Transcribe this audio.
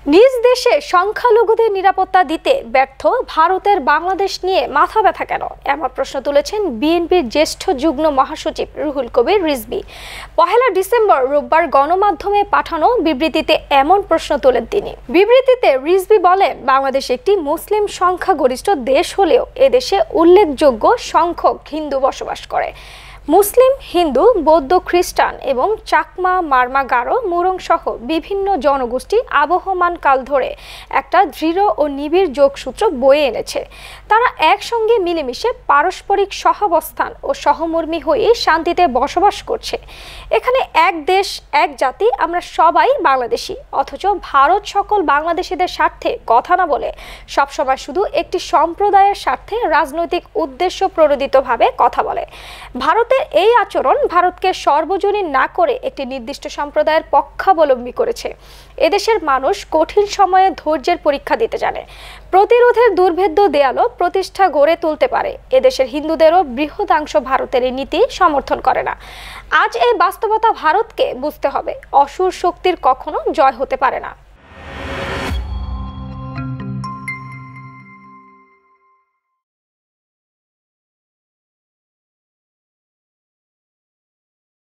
নিজ দেশে সংখ্যালঘুদের নিরাপত্তা দিতে ব্যর্থ ভারতের বাংলাদেশ নিয়ে মাথা ব্যথা কেন, এমন প্রশ্ন তুলেছেন বিএনপির জ্যেষ্ঠ যুগ্ম মহাসচিব রুহুল কবির রিজভী। 1 ডিসেম্বর রোববার গণমাধ্যমে পাঠানো বিবৃতিতে এমন প্রশ্ন তোলেন তিনি। বিবৃতিতে রিজভী বলেন, বাংলাদেশ একটি মুসলিম সংখ্যাগরিষ্ঠ দেশ হলেও এদেশে উল্লেখযোগ্য সংখ্যক হিন্দু বসবাস করে। মুসলিম, হিন্দু, বৌদ্ধ, খ্রিস্টান এবং চাকমা, মারমা, গারো, মুরং সহ বিভিন্ন জনগোষ্ঠী আবহমান কাল ধরে একটা দৃঢ় ও নিবিড় যোগসূত্র বয়ে এনেছে। তারা একসঙ্গে মিলেমিশে পারস্পরিক সহাবস্থান ও সহমর্মী হয়ে শান্তিতে বসবাস করছে। এখানে এক দেশ, এক জাতি, আমরা সবাই বাংলাদেশি। অথচ ভারত সকল বাংলাদেশিদের স্বার্থে কথা না বলে সবসময় শুধু একটি সম্প্রদায়ের স্বার্থে রাজনৈতিক উদ্দেশ্য প্রণোদিতভাবে কথা বলে। ভারতের এই আচরণ ভারতকে সর্বজনীন না করে একটি নির্দিষ্ট সম্প্রদায়ের পক্ষাবলম্বী করেছে। এদেশের মানুষ কঠিন সময়ে ধৈর্যের পরীক্ষা দিতে জানে, প্রতিরোধের দুর্ভেদ্য দেয়ালও প্রতিষ্ঠা গড়ে তুলতে পারে। এদেশের হিন্দুদেরও বৃহদাংশ ভারতের এই নীতি সমর্থন করে না। আজ এই বাস্তবতা ভারতকে বুঝতে হবে, অসুর শক্তির কখনো জয় হতে পারে না।